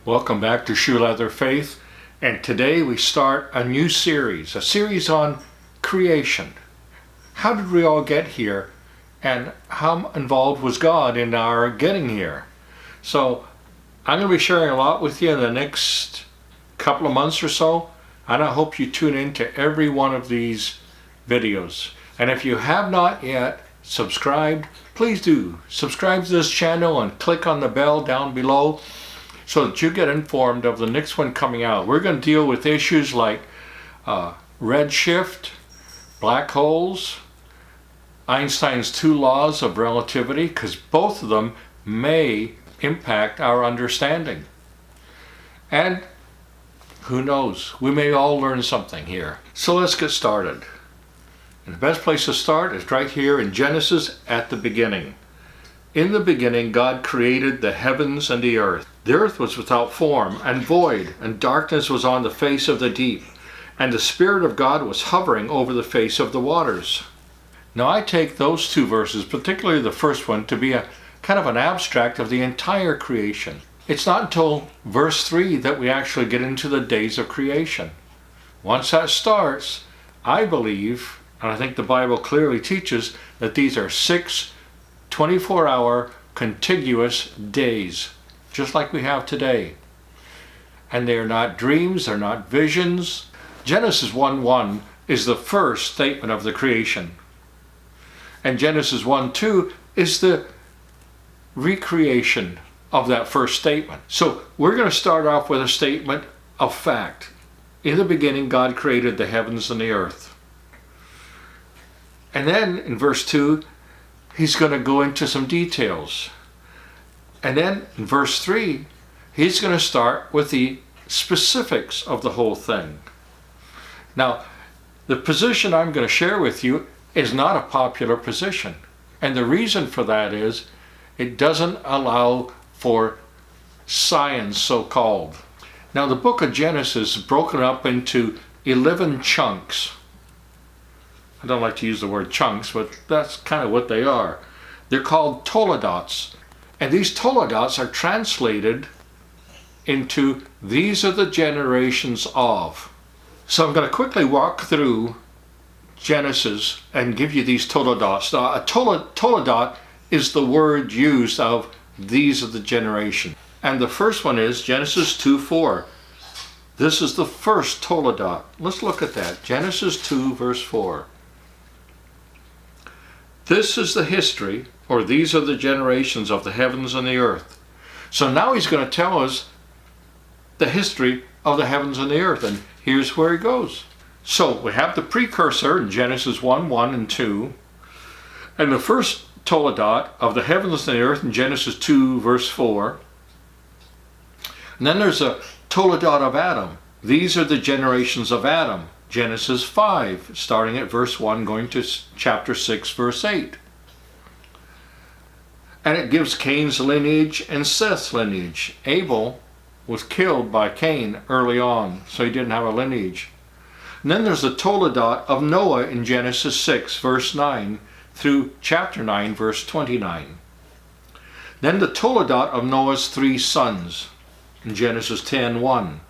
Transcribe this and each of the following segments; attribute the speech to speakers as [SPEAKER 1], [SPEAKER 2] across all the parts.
[SPEAKER 1] Welcome back to Shoe Leather Faith, and today we start a new series, a series on creation. How did we all get here, and how involved was God in our getting here? So I'm going to be sharing a lot with you in the next couple of months or so, and I hope you tune in to every one of these videos. And if you have not yet subscribed, please do subscribe to this channel and click on the bell down below so that you get informed of the next one coming out. We're going to deal with issues like redshift, black holes, Einstein's two laws of relativity, because both of them may impact our understanding. And who knows, we may all learn something here. So let's get started. And the best place to start is right here in Genesis at the beginning. In the beginning, God created the heavens and the earth. The earth was without form and void, and darkness was on the face of the deep, and the Spirit of God was hovering over the face of the waters. Now I take those two verses, particularly the first one, to be a kind of an abstract of the entire creation. It's not until verse 3 that we actually get into the days of creation. Once that starts, I believe, and I think the Bible clearly teaches, that these are 6 24-hour contiguous days, just like we have today. And they are not dreams, they're not visions. Genesis 1:1 is the first statement of the creation. And Genesis 1:2 is the recreation of that first statement. So we're going to start off with a statement of fact. In the beginning, God created the heavens and the earth. And then in verse 2, he's going to go into some details. And then in verse 3, he's going to start with the specifics of the whole thing. Now, the position I'm going to share with you is not a popular position. And the reason for that is it doesn't allow for science, so-called. Now, the book of Genesis is broken up into 11 chunks. I don't like to use the word chunks, but that's kind of what they are. They're called toledots. And these toledots are translated into these are the generations of. So I'm going to quickly walk through Genesis and give you these toledots. Now, a toledot is the word used of these are the generation. And the first one is Genesis 2:4. This is the first toledot. Let's look at that. Genesis 2 verse 4. This is the history, or these are the generations of the heavens and the earth. So now he's going to tell us the history of the heavens and the earth, and here's where he goes. So we have the precursor in Genesis 1:1 and 2, and the first toledot of the heavens and the earth in Genesis 2 verse 4. And then there's a toledot of Adam. These are the generations of Adam. Genesis 5, starting at verse 1, going to chapter 6, verse 8. And it gives Cain's lineage and Seth's lineage. Abel was killed by Cain early on, so he didn't have a lineage. And then there's the toledot of Noah in Genesis 6, verse 9, through chapter 9, verse 29. Then the toledot of Noah's 3 sons in Genesis 10:1.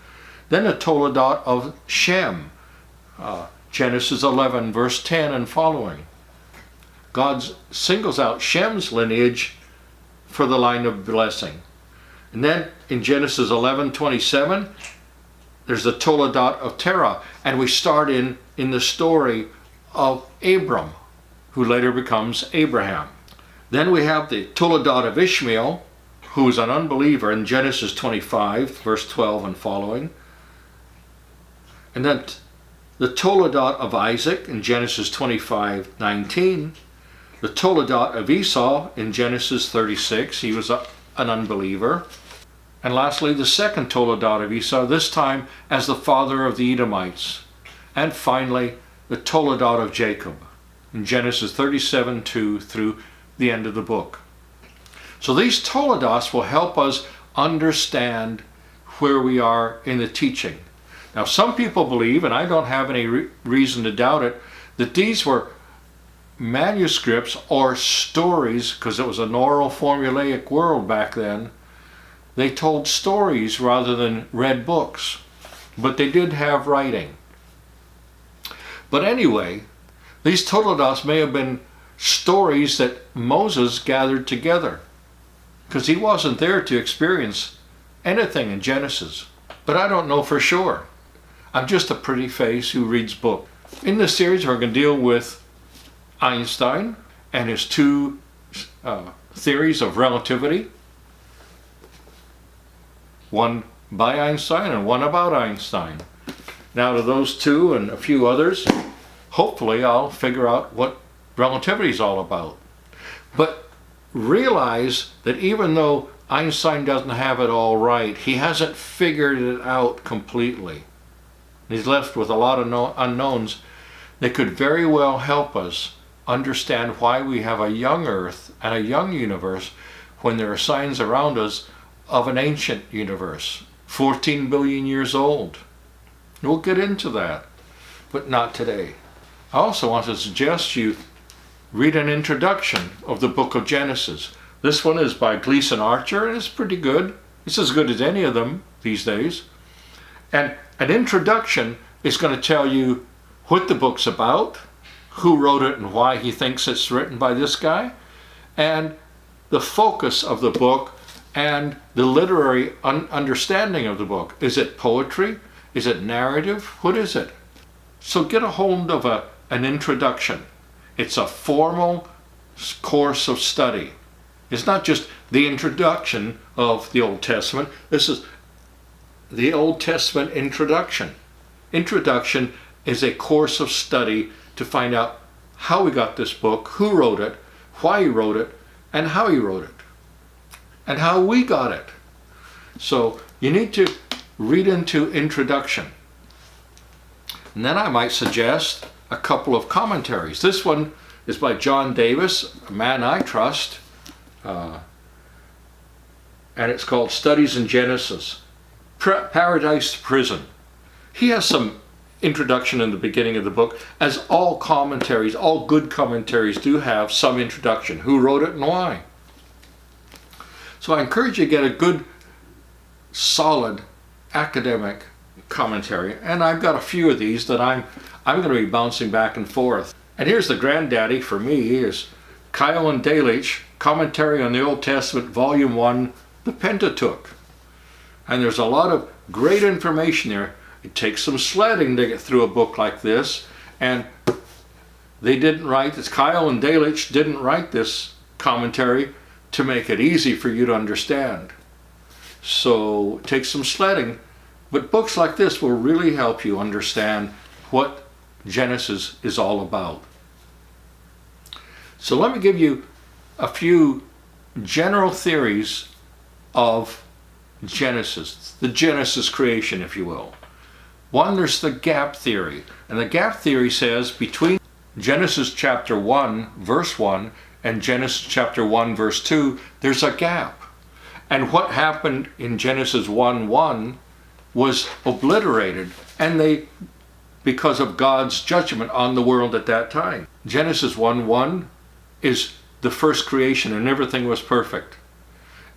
[SPEAKER 1] Then the toledot of Shem, Genesis 11 verse 10 and following. God singles out Shem's lineage for the line of blessing. And then in Genesis 11:27 there's the toledot of Terah, and we start in the story of Abram, who later becomes Abraham. Then we have the toledot of Ishmael, who is an unbeliever, in Genesis 25 verse 12 and following. And then the toledot of Isaac in Genesis 25:19, the toledot of Esau in Genesis 36, he was an unbeliever. And lastly, the second toledot of Esau, this time as the father of the Edomites. And finally, the toledot of Jacob in Genesis 37:2 through the end of the book. So these toledots will help us understand where we are in the teaching. Now, some people believe, and I don't have any reason to doubt it, that these were manuscripts or stories, because it was an oral formulaic world back then, they told stories rather than read books, but they did have writing. But anyway, these Toledos may have been stories that Moses gathered together, because he wasn't there to experience anything in Genesis. But I don't know for sure. I'm just a pretty face who reads books. In this series, we're going to deal with Einstein and his two theories of relativity. One by Einstein and one about Einstein. Now, to those two and a few others, hopefully I'll figure out what relativity is all about. But realize that even though Einstein doesn't have it all right, he hasn't figured it out completely. He's left with a lot of unknowns that could very well help us understand why we have a young Earth and a young universe when there are signs around us of an ancient universe, 14 billion years old. We'll get into that, but not today. I also want to suggest you read an introduction of the book of Genesis. This one is by Gleason Archer, and it's pretty good. It's as good as any of them these days. And an introduction is going to tell you what the book's about, who wrote it and why he thinks it's written by this guy, and the focus of the book and the literary understanding of the book. Is it poetry? Is it narrative? What is it? So get a hold of an introduction. It's a formal course of study. It's not just the introduction of the Old Testament. This is the Old Testament introduction. Introduction is a course of study to find out how we got this book, who wrote it, why he wrote it, and how he wrote it, and how we got it. So you need to read into introduction. And then I might suggest a couple of commentaries. This one is by John Davis, a man I trust, and it's called Studies in Genesis, Paradise to Prison. He has some introduction in the beginning of the book, as all commentaries, all good commentaries do have some introduction. Who wrote it and why? So I encourage you to get a good, solid academic commentary, and I've got a few of these that I'm going to be bouncing back and forth. And here's the granddaddy for me is Kyle and Delitzsch, Commentary on the Old Testament, Volume 1, the Pentateuch. And there's a lot of great information there. It takes some sledding to get through a book like this, and they didn't write this. Kyle and Delitzsch didn't write this commentary to make it easy for you to understand. So it takes some sledding, but books like this will really help you understand what Genesis is all about. So let me give you a few general theories of Genesis, the Genesis creation, if you will. One, there's the gap theory, and the gap theory says between Genesis chapter 1 verse 1 and Genesis chapter 1 verse 2, there's a gap. And what happened in Genesis 1:1 was obliterated, and because of God's judgment on the world at that time. Genesis 1:1 is the first creation, and everything was perfect.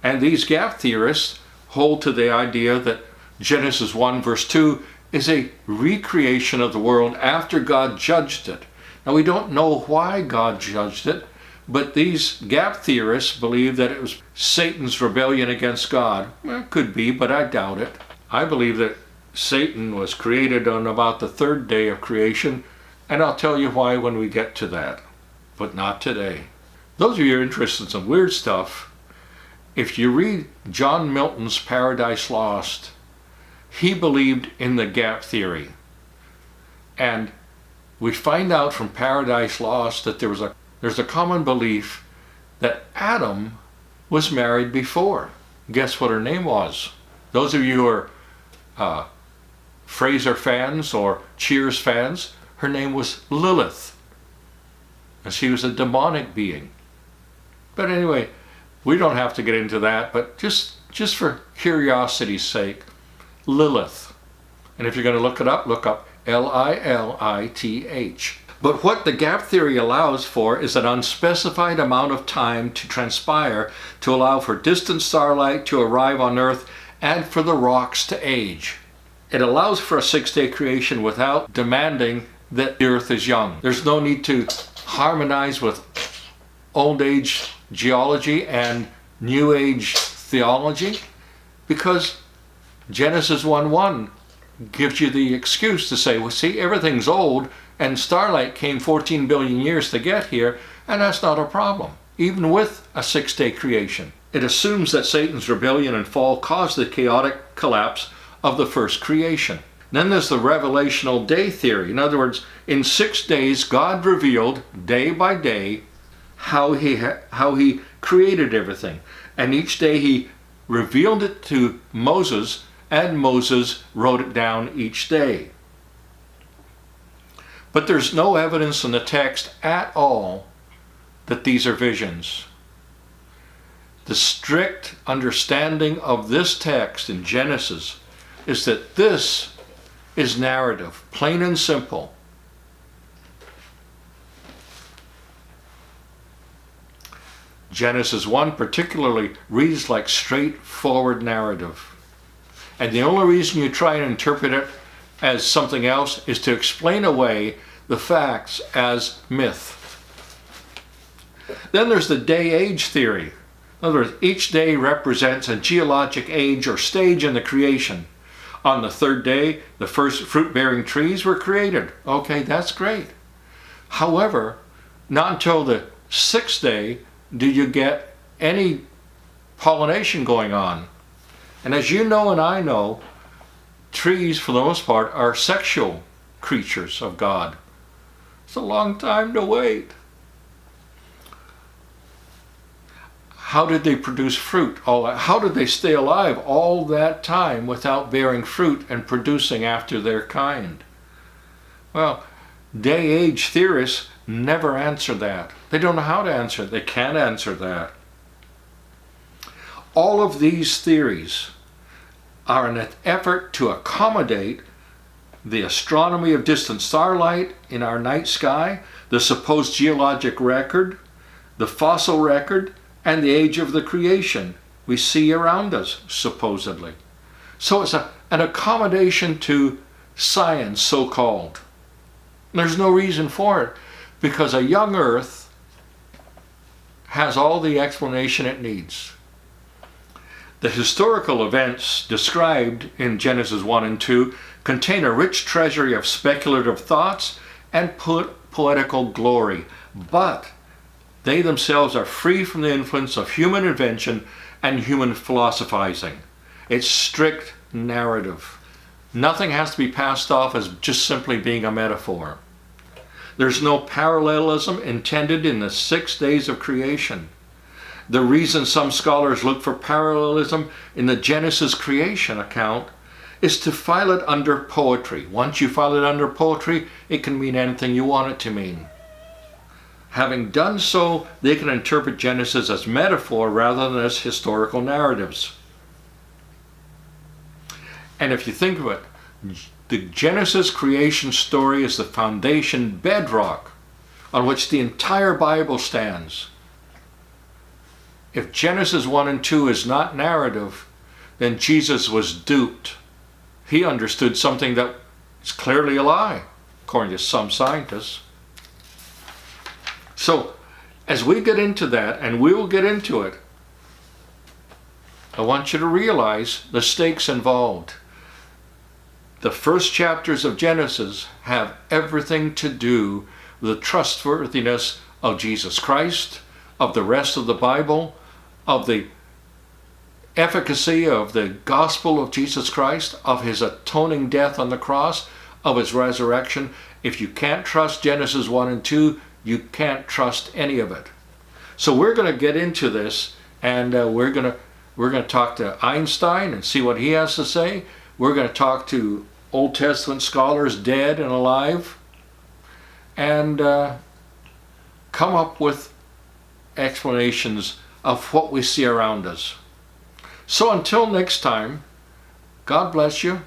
[SPEAKER 1] And these gap theorists hold to the idea that Genesis 1 verse 2 is a recreation of the world after God judged it. Now, we don't know why God judged it, but these gap theorists believe that it was Satan's rebellion against God. Well, it could be, but I doubt it. I believe that Satan was created on about the third day of creation, and I'll tell you why when we get to that, but not today. Those of you who are interested in some weird stuff, if you read John Milton's Paradise Lost, he believed in the gap theory. And we find out from Paradise Lost that there's a common belief that Adam was married before. Guess what her name was? Those of you who are Fraser fans or Cheers fans, her name was Lilith. And she was a demonic being. But anyway, we don't have to get into that, but just for curiosity's sake, Lilith. And if you're going to look it up, look up Lilith. But what the gap theory allows for is an unspecified amount of time to transpire to allow for distant starlight to arrive on Earth and for the rocks to age. It allows for a 6-day creation without demanding that the Earth is young. There's no need to harmonize with Old Age geology and New Age theology, because Genesis 1:1 gives you the excuse to say, well, see, everything's old, and starlight came 14 billion years to get here, and that's not a problem, even with a 6-day creation. It assumes that Satan's rebellion and fall caused the chaotic collapse of the first creation. Then there's the revelational day theory. In other words, in 6 days, God revealed day by day how he created everything. And each day he revealed it to Moses, and Moses wrote it down each day. But there's no evidence in the text at all that these are visions. The strict understanding of this text in Genesis is that this is narrative, plain and simple. Genesis 1 particularly reads like straightforward narrative. And the only reason you try and interpret it as something else is to explain away the facts as myth. Then there's the day-age theory. In other words, each day represents a geologic age or stage in the creation. On the 3rd day, the first fruit-bearing trees were created. Okay, that's great. However, not until the 6th day do you get any pollination going on. And as you know and I know, trees, for the most part, are sexual creatures of God. It's a long time to wait. How did they produce fruit? How did they stay alive all that time without bearing fruit and producing after their kind? Well, day-age theorists never answer that. They don't know how to answer it. They can't answer that. All of these theories are an effort to accommodate the astronomy of distant starlight in our night sky, the supposed geologic record, the fossil record, and the age of the creation we see around us, supposedly. So it's an accommodation to science, so-called. There's no reason for it, because a young Earth has all the explanation it needs. The historical events described in Genesis 1 and 2 contain a rich treasury of speculative thoughts and poetical glory, but they themselves are free from the influence of human invention and human philosophizing. It's strict narrative. Nothing has to be passed off as just simply being a metaphor. There's no parallelism intended in the 6 days of creation. The reason some scholars look for parallelism in the Genesis creation account is to file it under poetry. Once you file it under poetry, it can mean anything you want it to mean. Having done so, they can interpret Genesis as metaphor rather than as historical narratives. And if you think of it, the Genesis creation story is the foundation bedrock on which the entire Bible stands. If Genesis 1 and 2 is not narrative, then Jesus was duped. He understood something that is clearly a lie, according to some scientists. So, as we get into that, and we will get into it, I want you to realize the stakes involved. The first chapters of Genesis have everything to do with the trustworthiness of Jesus Christ, of the rest of the Bible, of the efficacy of the gospel of Jesus Christ, of his atoning death on the cross, of his resurrection. If you can't trust Genesis 1 and 2, you can't trust any of it. So we're going to get into this, and we're going to talk to Einstein and see what he has to say. We're going to talk to Old Testament scholars, dead and alive, and come up with explanations of what we see around us. So until next time, God bless you.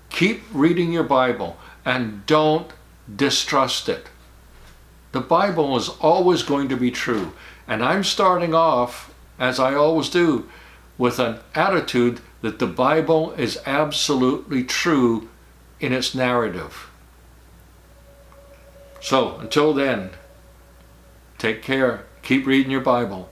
[SPEAKER 1] Keep reading your Bible and don't distrust it. The Bible is always going to be true. And I'm starting off, as I always do, with an attitude that the Bible is absolutely true in its narrative. So, until then, take care. Keep reading your Bible.